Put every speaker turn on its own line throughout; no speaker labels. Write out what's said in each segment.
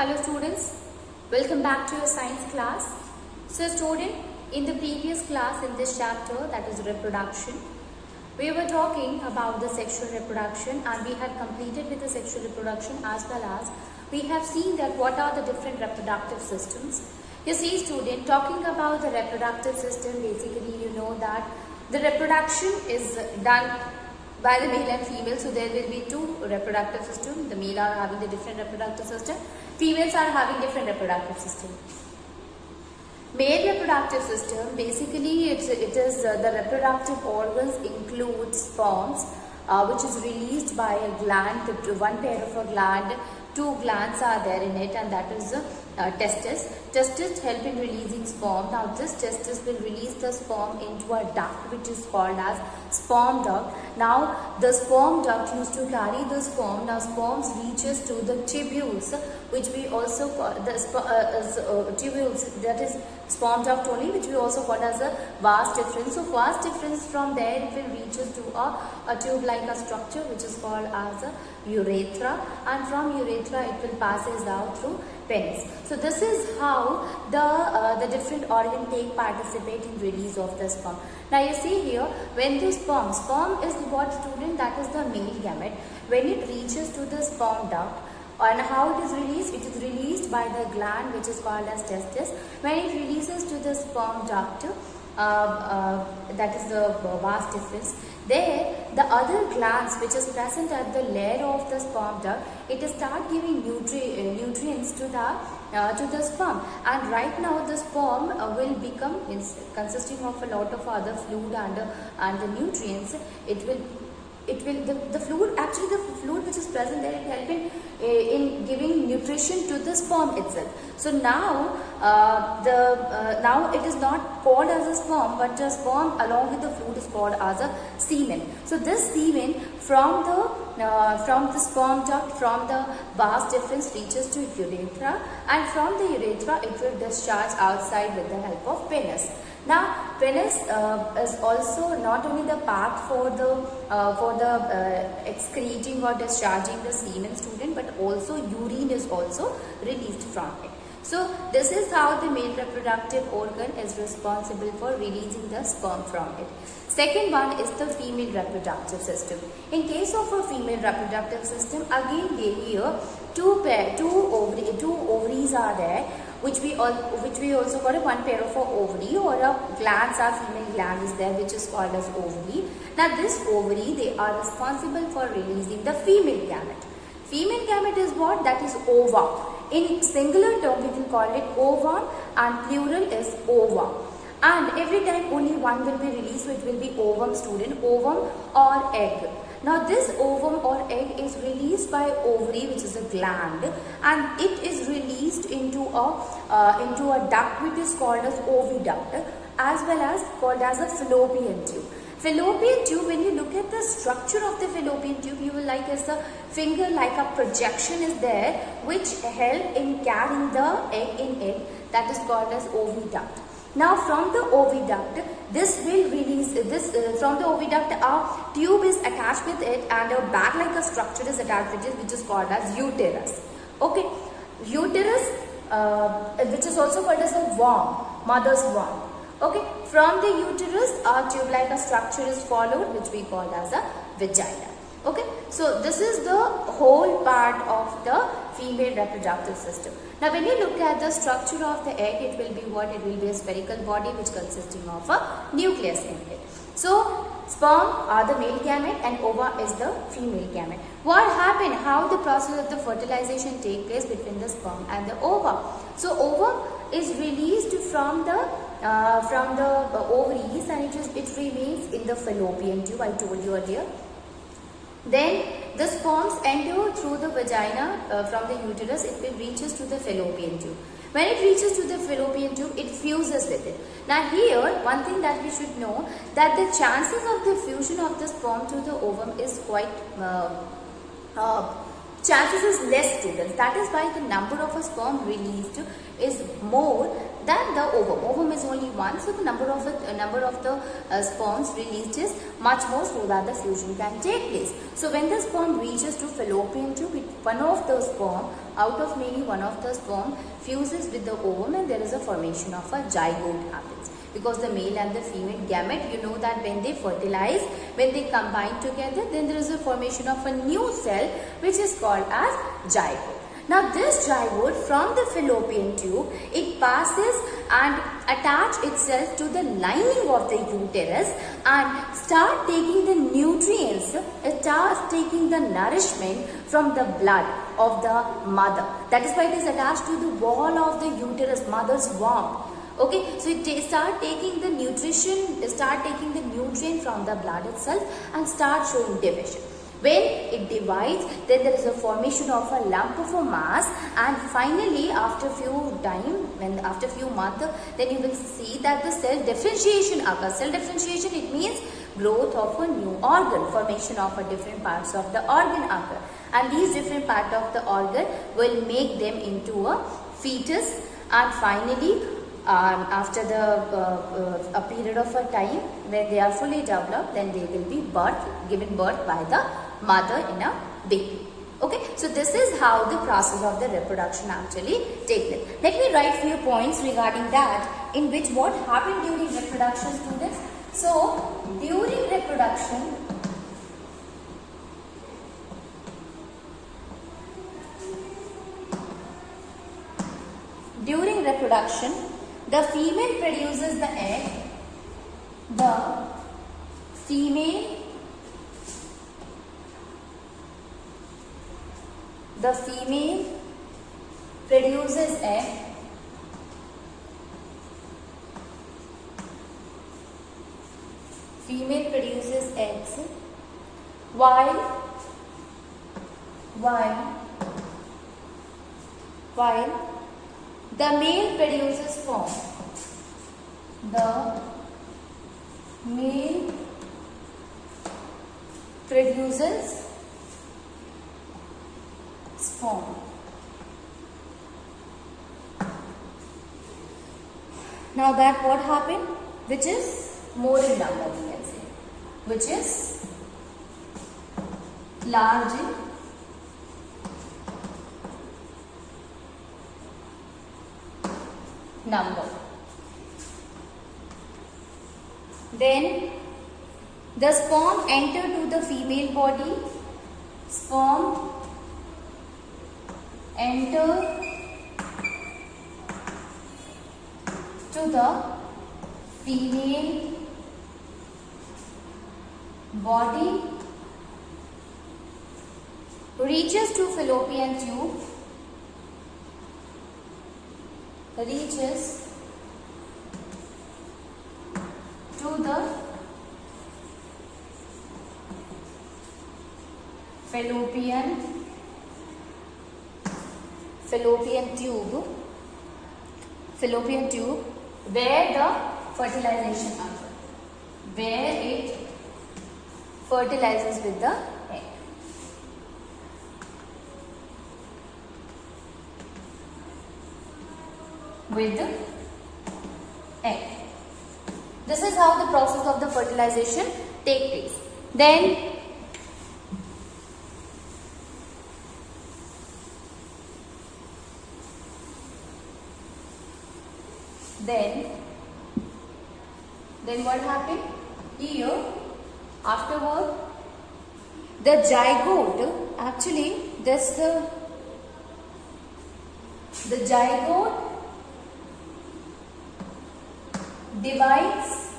Hello students, welcome back to your science class. So student, in the previous class in this chapter, that is reproduction, we were talking about the sexual reproduction and we had completed with the sexual reproduction as well as we have seen that what are the different reproductive systems. You see student, talking about the reproductive system, basically you know that the reproduction is done by the male and female. So there will be two reproductive systems. The male are having the different reproductive system. Females are having different reproductive system. Male reproductive system, basically it is the reproductive organs include sperms which is released by a gland, one pair of a gland, two glands are there in it, and that is testis. Testis help in releasing sperm. Now this testis will release the sperm into a duct which is called as sperm duct. Now the sperm duct used to carry the sperm. Now sperms reaches to the tubules which we also call the tubules, that is sperm duct only, which we also call as a vas deferens. So vas deferens, from there it will reaches to a tube like a structure which is called as a urethra, and from urethra it will passes out through penis. So this is how the different organ participate in release of the sperm. Now you see here, when the sperm is what student, that is the male gamete. When it reaches to the sperm duct, and how it is released? It is released by the gland which is called as testis. When it releases to the sperm duct, that is the vas deferens, there the other glands which is present at the layer of the sperm duct, it start giving nutrients to the sperm, and right now the sperm will become, consisting of a lot of other fluid and the nutrients. The fluid, actually the fluid which is present there, it help in giving nutrition to the sperm itself. So now now it is not called as a sperm, but the sperm along with the fluid is called as a semen. So this semen from the sperm duct, from the vas deferens reaches to urethra, and from the urethra it will discharge outside with the help of penis. Now penis is also not only the path for the excreting or discharging the semen student, but also urine is also released from it. So this is how the male reproductive organ is responsible for releasing the sperm from it. Second one is the female reproductive system. In case of a female reproductive system, again here two ovaries are there, which we also call it one pair of ovary, or a glands, are female gland is there which is called as ovary. Now this ovary, they are responsible for releasing the female gamete. Female gamete is what? That is ova. In singular term we will call it ovum, and plural is ova. And every time only one will be released, so it will be ovum student, ovum or egg. Now this ovum or egg is released by ovary, which is a gland, and it is released into a duct which is called as oviduct, as well as called as a fallopian tube. Fallopian tube, when you look at the structure of the fallopian tube, you will like as a finger like a projection is there which help in carrying the egg in it, that is called as oviduct. Now from the oviduct, this will release from the oviduct a tube is attached with it, and a bag like a structure is attached with it which is called as uterus. Okay, uterus which is also called as a womb, mother's womb. Okay, from the uterus a tube like a structure is followed which we call as a vagina. Okay, so this is the whole part of the female reproductive system. Now when you look at the structure of the egg, it will be what? It will be a spherical body which consisting of a nucleus in it. So sperm are the male gamete and ova is the female gamete. What happened? How the process of the fertilization take place between the sperm and the ova? So ova is released from the ovaries, and it remains in the fallopian tube, I told you earlier. Then the sperms enter through the vagina from the uterus, it will reaches to the fallopian tube. When it reaches to the fallopian tube, it fuses with it. Now here, one thing that we should know, that the chances of the fusion of the sperm to the ovum is quite, chances is less students. That is why the number of a sperm released is more than the ovum. Ovum is only one, so the number of the sperms released is much more so that the fusion can take place. So when the sperm reaches to fallopian tube, one of the sperm, out of many, one of the sperm fuses with the ovum, and there is a formation of a zygote happens. Because the male and the female gamete, you know that when they fertilize, when they combine together, then there is a formation of a new cell which is called as zygote. Now this zygote from the fallopian tube, it passes and attach itself to the lining of the uterus and start taking the nutrients, it starts taking the nourishment from the blood of the mother. That is why it is attached to the wall of the uterus, mother's womb. Okay, so it start taking the nutrition, start taking the nutrient from the blood itself and start showing division. When it divides, then there is a formation of a lump of a mass, and finally after few time, after few months, then you will see that the cell differentiation occurs. Cell differentiation, it means growth of a new organ, formation of a different parts of the organ occur, and these different part of the organ will make them into a fetus, and finally after a period of a time when they are fully developed, then they will be given birth by the mother in a baby. Okay, so this is how the process of the reproduction actually takes place. Let me write few points regarding that, in which what happened during reproduction, students. So during reproduction, the female produces the egg. The female produces egg. Female produces eggs while the male produces sperm. The male produces sperm. Now that what happened? Which is more in number, we can say. Which is large in number. Then the sperm enter to the female body. Sperm enter to the female body, reaches to fallopian tube, reaches to the fallopian tube, where the fertilization occurs, where it fertilizes with the egg. This is how the process of the fertilization takes place. Then what happened? Here, afterward, the zygote, actually, this the zygote divides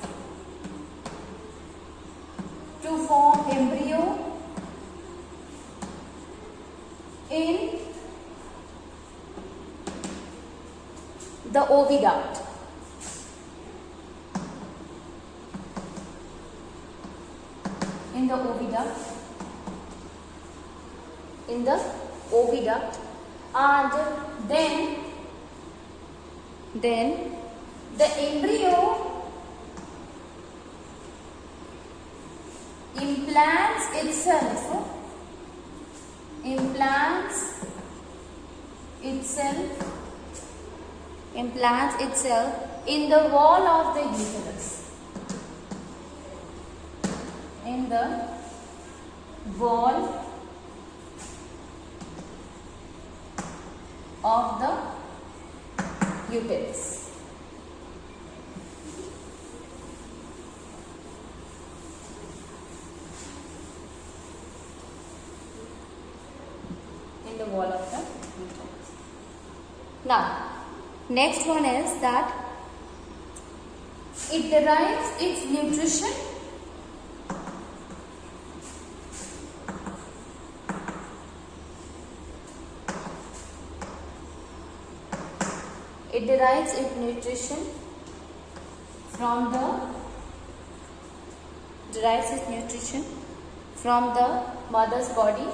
to form embryo in the oviduct. And then the embryo implants itself in the wall of the uterus. in the wall of the uterus. In the wall of the uterus. Now, next one is that it derives its nutrition from the mother's body,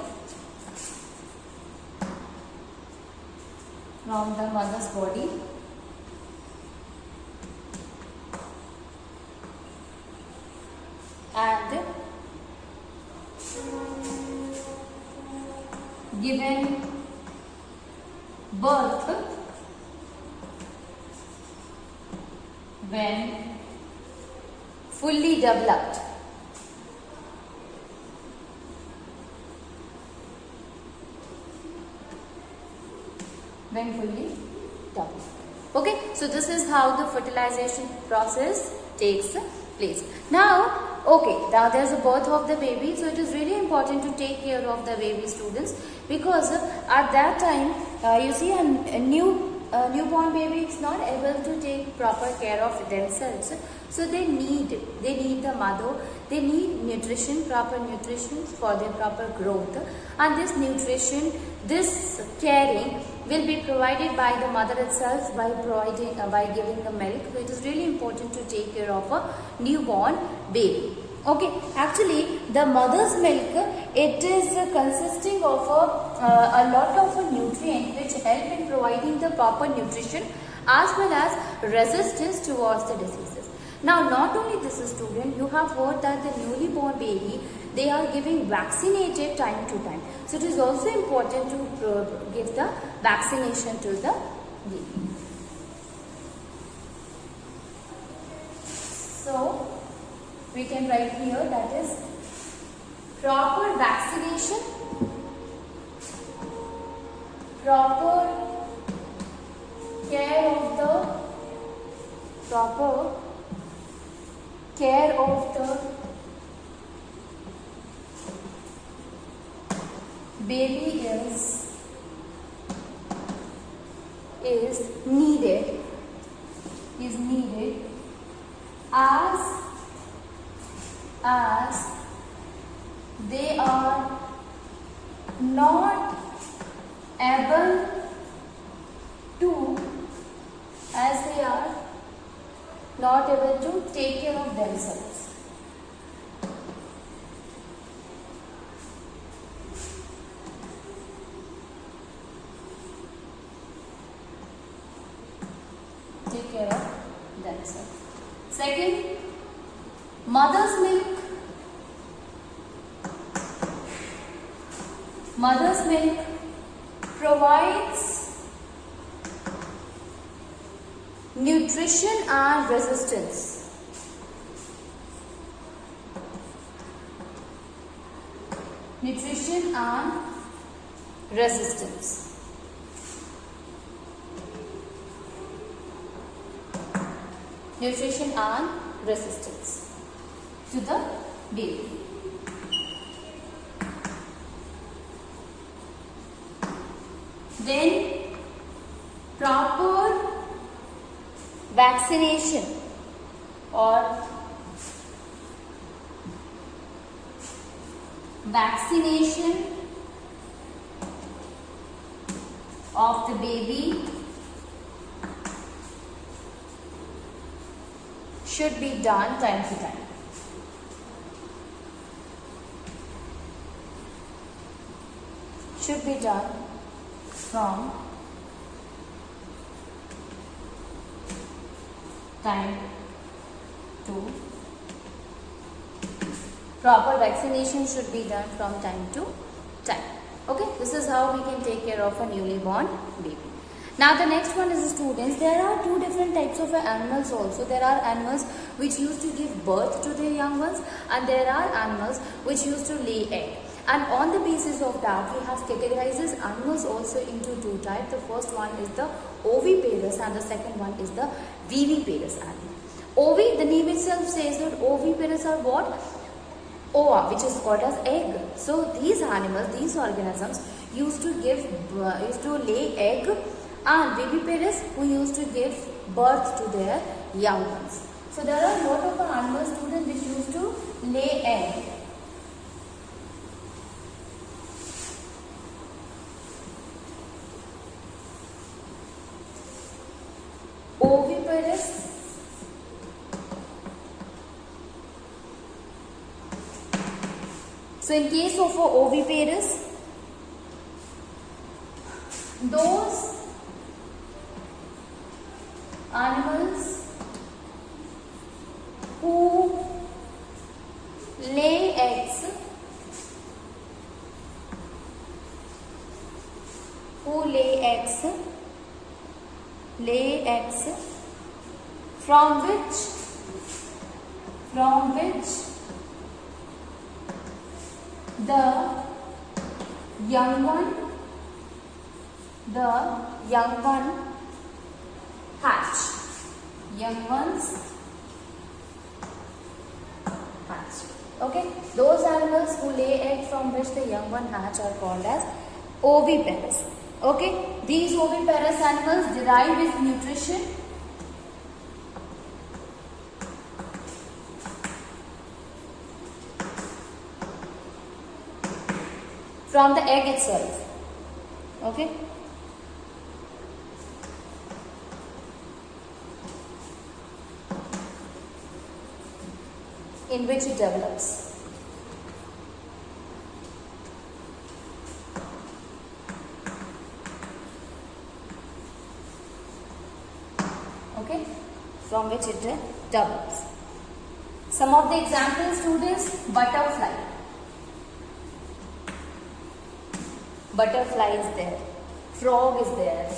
and given birth when fully developed. Okay, so this is how the fertilization process takes place. Now, now there's a birth of the baby, so it is really important to take care of the baby, students, because at that time, you see a newborn baby is not able to take proper care of themselves, so they need the mother, they need nutrition, proper nutrition for their proper growth, and this nutrition, this caring will be provided by the mother itself by giving the milk. So it is really important to take care of a newborn baby. Okay, actually the mother's milk, it is consisting of a lot of nutrient which help in providing the proper nutrition as well as resistance towards the diseases. Now, not only this, student, you have heard that the newly born baby, they are giving vaccinated time to time. So it is also important to give the vaccination to the baby. So we can write here, that is proper vaccination, proper care of the baby is needed as they are not able to take care of themselves. Take care of themselves. Second, mother's milk. Mother's milk provides nutrition and resistance. Nutrition and resistance. Nutrition and resistance to the baby. Then proper vaccination or vaccination of the baby should be done time to time. Should be done from time to proper vaccination should be done from time to time. Okay, this is how we can take care of a newly born baby. Now the next one is students. There are two different types of animals also. There are animals which used to give birth to their young ones, and there are animals which used to lay egg. And on the basis of that, we have categorizes animals also into two types. The first one is the oviparous and the second one is the viviparous animal. The name itself says that oviparous are what? Ova, which is called as egg. So these animals, these organisms used to lay egg, and viviparous who used to give birth to their young ones. So there are a lot of animal students which used to lay egg. Oviparous, so in case of oviparous, those animals who lay eggs, from which the young one hatch. Young ones hatch. Okay, those animals who lay egg from which the young one hatch are called as oviparous. Okay, these oviparous animals derive its nutrition from the egg itself. Okay, in which it develops. Okay, from which it develops. Some of the examples, students: butterfly. Butterfly is there. Frog is there.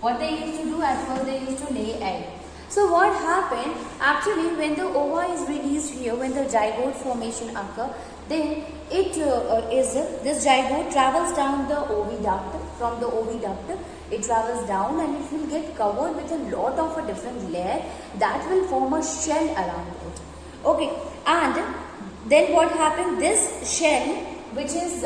What they used to do at first, they used to lay egg. So what happened actually when the ova is released here, when the zygote formation occur, then this zygote travels down the oviduct. From the oviduct, it travels down and it will get covered with a lot of a different layer that will form a shell around it. Okay, and then what happened? This shell, which is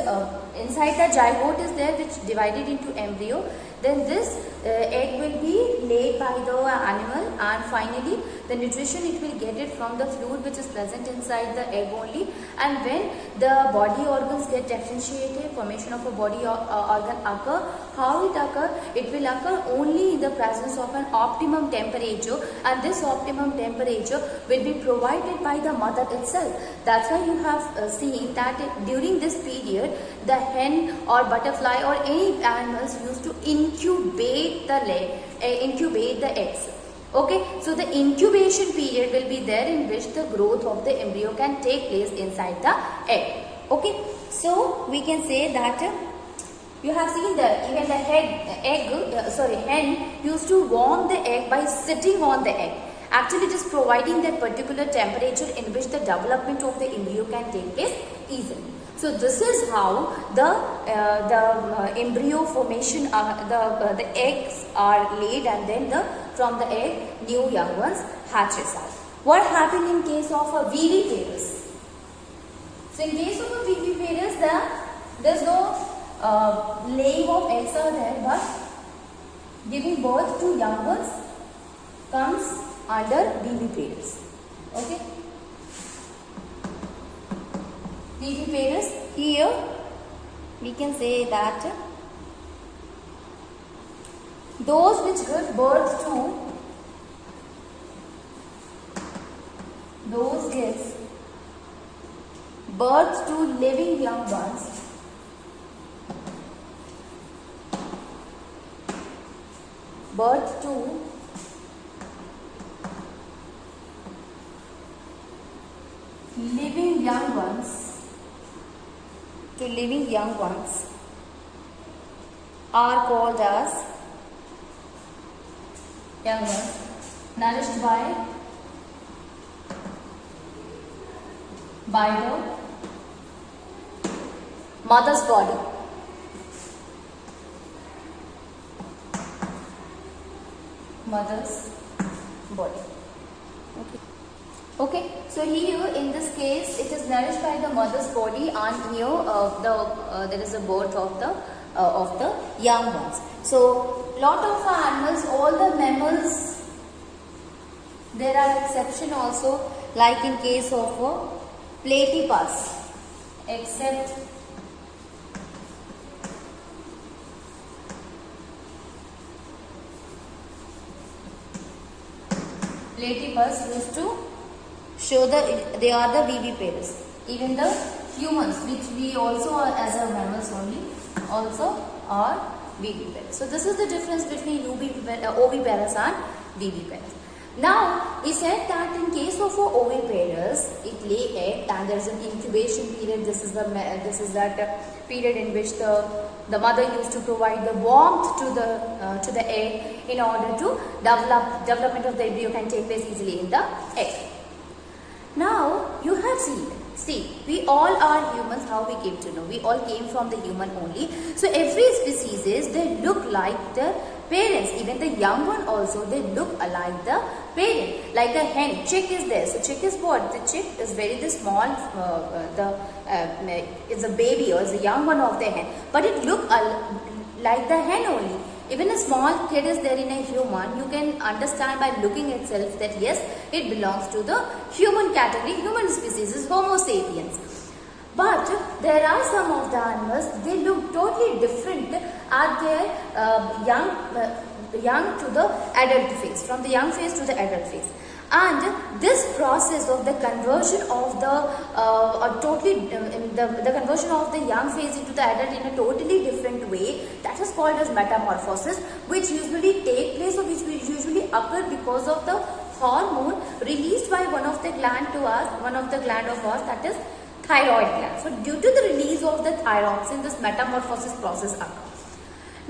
inside the zygote, is there, which divided into embryo. Then this egg will be laid by the animal, and finally the nutrition it will get it from the fluid which is present inside the egg only. And when the body organs get differentiated, formation of a body organ occur, how it occur? It will occur only in the presence of an optimum temperature, and this optimum temperature will be provided by the mother itself. That's why you have seen that during this period, the hen or butterfly or any animals used to incubate the eggs. Okay, so the incubation period will be there in which the growth of the embryo can take place inside the egg. Okay, so we can say that you have seen that even the hen used to warm the egg by sitting on the egg. Actually, it is providing that particular temperature in which the development of the embryo can take place easily. So this is how the embryo formation, the eggs are laid, and then from the egg new young ones hatches out. What happened in case of a viviparous? So in case of a viviparous, there's no laying of eggs are there, but giving birth to young ones comes under viviparous. Okay. Viviparous, here we can say that those which give birth to living young ones, living young ones are called as young ones nourished by the mother's body. Mother's body. Okay, so here in this case it is nourished by the mother's body, and here there is a birth of the young ones. So lot of animals, all the mammals, there are exception also, like in case of platypus, except platypus used to show they are the viviparous. Even the humans, which we also are as a mammals only, also are viviparous. So this is the difference between oviparous and viviparous. Now he said that in case of oviparous, it lay egg and there is an incubation period. This is that period in which the mother used to provide the warmth to the egg in order to development of the embryo can take place easily in the egg. Now you have seen, we all are humans. How we came to know? We all came from the human only. So every species they look like the parents. Even the young one also, they look alike the parent. Like a hen, chick is there. So chick is what? The chick is very small. It's a baby or it's a young one of the hen, but it look like the hen only. Even a small kid is there in a human, you can understand by looking itself that yes, it belongs to the human category. Human species is Homo sapiens. But there are some of the animals, they look totally different at their young to the adult phase, from the young phase to the adult phase. And this process of the conversion of the conversion of the young phase into the adult in a totally different way, that is called as metamorphosis, which usually take place or which usually occur because of the hormone released by one of the gland of ours, that is thyroid gland. So due to the release of the thyroxine, this metamorphosis process occurs.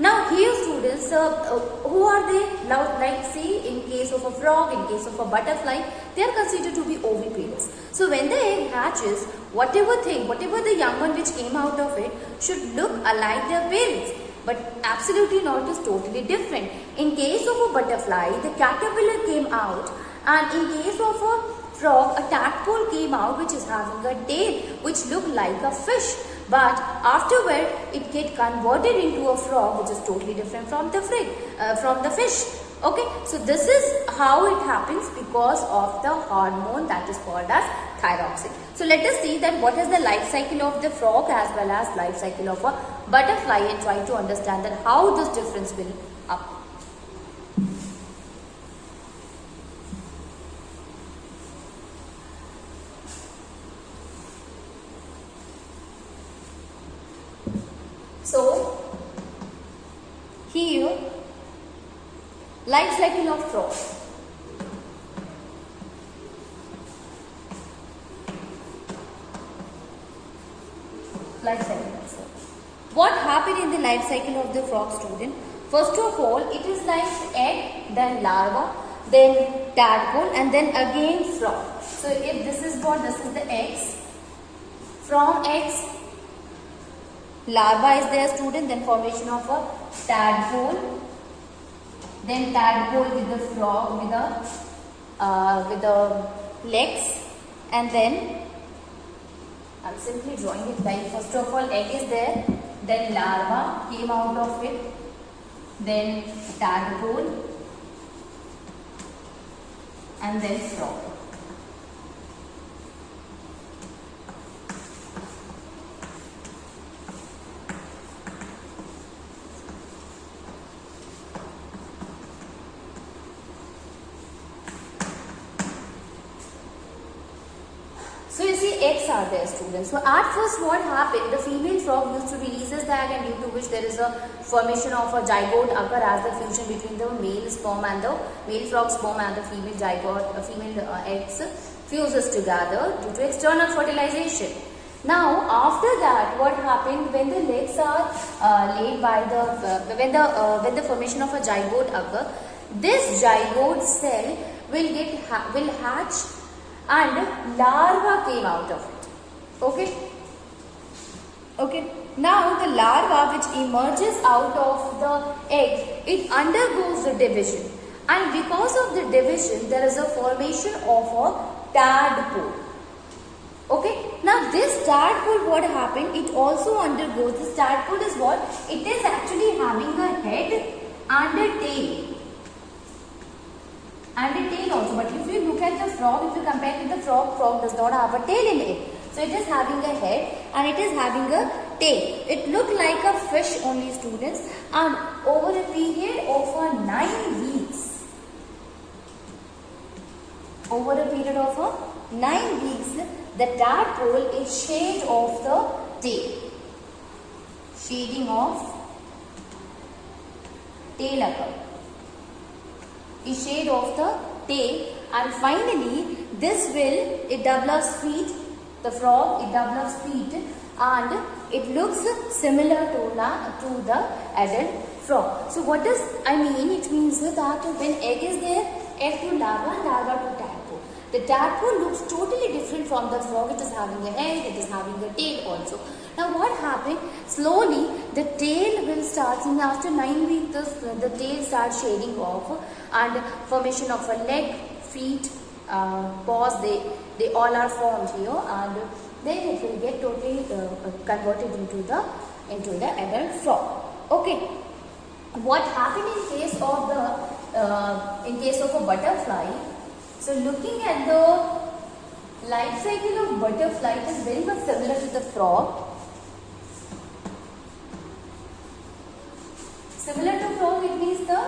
Now here students, who are they? Now like see, in case of a frog, in case of a butterfly, they are considered to be oviparous. So when the egg hatches, whatever the young one which came out of it should look alike their parents. But absolutely not, is totally different. In case of a butterfly, the caterpillar came out, and in case of a frog, a tadpole came out which is having a tail which look like a fish. But afterward, it get converted into a frog which is totally different from the fish. Okay, so this is how it happens because of the hormone that is called as thyroxine. So let us see that what is the life cycle of the frog as well as life cycle of a butterfly, and try to understand that how this difference will happen. So here, life cycle of frog. Life cycle of frog. What happened in the life cycle of the frog, student? First of all, it is like egg, then larva, then tadpole, and then again frog. So if this is the eggs. From eggs, larva is there, student, then formation of a tadpole, then tadpole with the frog with the legs, and then I'm simply drawing it like, first of all egg is there, then larva came out of it, then tadpole, and then frog. So you see, eggs are there, students. So at first what happened, the female frog used to releases the egg, and due to which there is a formation of a zygote occur as the fusion between the male sperm and the male frog sperm and the female zygote, female eggs fuses together due to external fertilization. Now after that, what happened, when the legs are laid by the when the formation of a zygote occur, this zygote cell will hatch and larva came out of it. Okay. Okay. Now the larva which emerges out of the egg, it undergoes the division, and because of the division there is a formation of a tadpole. Okay. Now this tadpole, what happened? It also undergoes, this tadpole is what? It is actually having a head and a tail. And a tail also. But if you look at the frog, if you compare with the frog, frog does not have a tail in it. So it is having a head and it is having a tail. It looked like a fish only, students, and over a period of 9 weeks, the tadpole is shaved off the tail. Shading of tail occur. Is shaved off the tail, and finally it develops feet. The frog, it develops feet, and it looks similar to the adult frog. So what does I mean? It means that when egg is there, egg to larva, larva to tadpole. The tadpole looks totally different from the frog. It is having a head, it is having a tail also. Now what happened? Slowly the tail will start, and after 9 weeks the tail starts shading off, and formation of a leg, feet, paws, they all are formed here, and then it will get totally converted into the adult frog. Okay. What happened in case of a butterfly? So looking at the life cycle of butterfly, it is very much similar to the frog. Similar to frog, it means the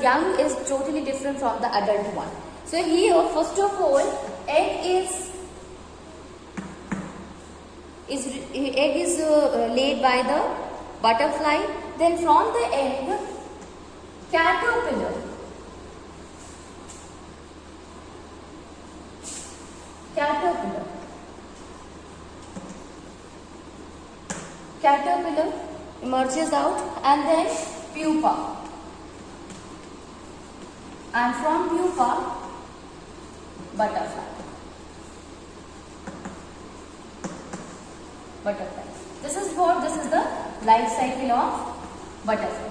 young is totally different from the adult one. So here, first of all, egg is laid by the butterfly. Then from the egg, caterpillar emerges out, and then pupa, and from pupa, butterfly. This is the life cycle of butterfly.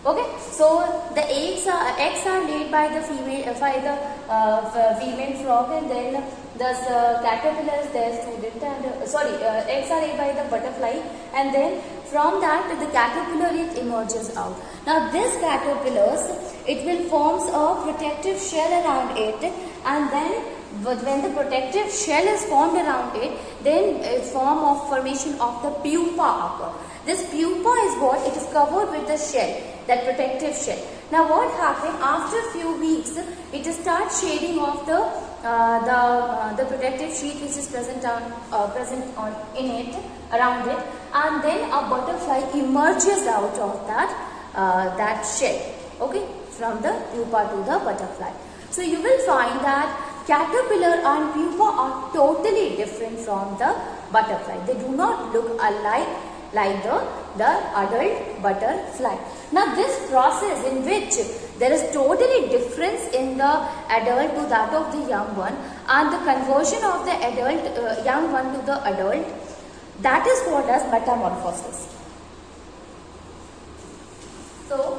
Okay, so the eggs are laid by the female frog, and then the caterpillar is their student, and eggs are laid by the butterfly, and then from that the caterpillar, it emerges out. Now this caterpillars, it will forms a protective shell around it, and then when the protective shell is formed around it, then a formation of the pupa occur. This pupa is what? It is covered with the shell, that protective shell. Now what happens after few weeks? It starts shading off the protective sheet which is present in it, around it, and then a butterfly emerges out of that shell. Okay, from the pupa to the butterfly. So you will find that caterpillar and pupa are totally different from the butterfly. They do not look alike like the adult butterfly. Now this process in which there is totally difference in the adult to that of the young one, and the conversion of the adult young one to the adult, that is called as metamorphosis. So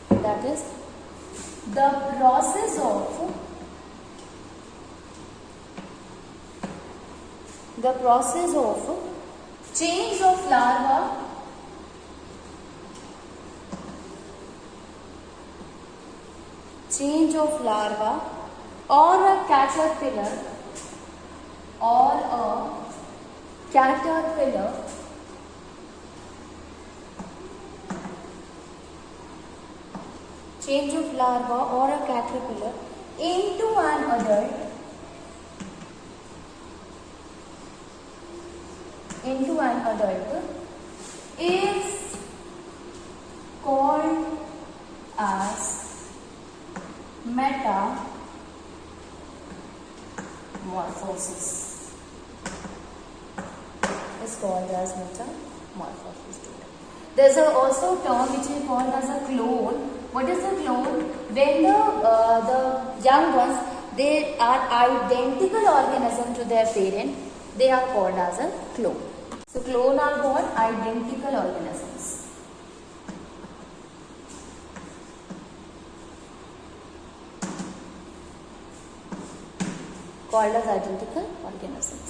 that is the process of change of larva or a caterpillar change of larva or a caterpillar into an adult is called as metamorphosis. metamorphosis. Is called as metamorphosis. There's also a term which is called as a clone. What is a clone? When the young ones, they are identical organism to their parent, they are called as a clone. So clone are what? Identical organisms. Called as identical organisms.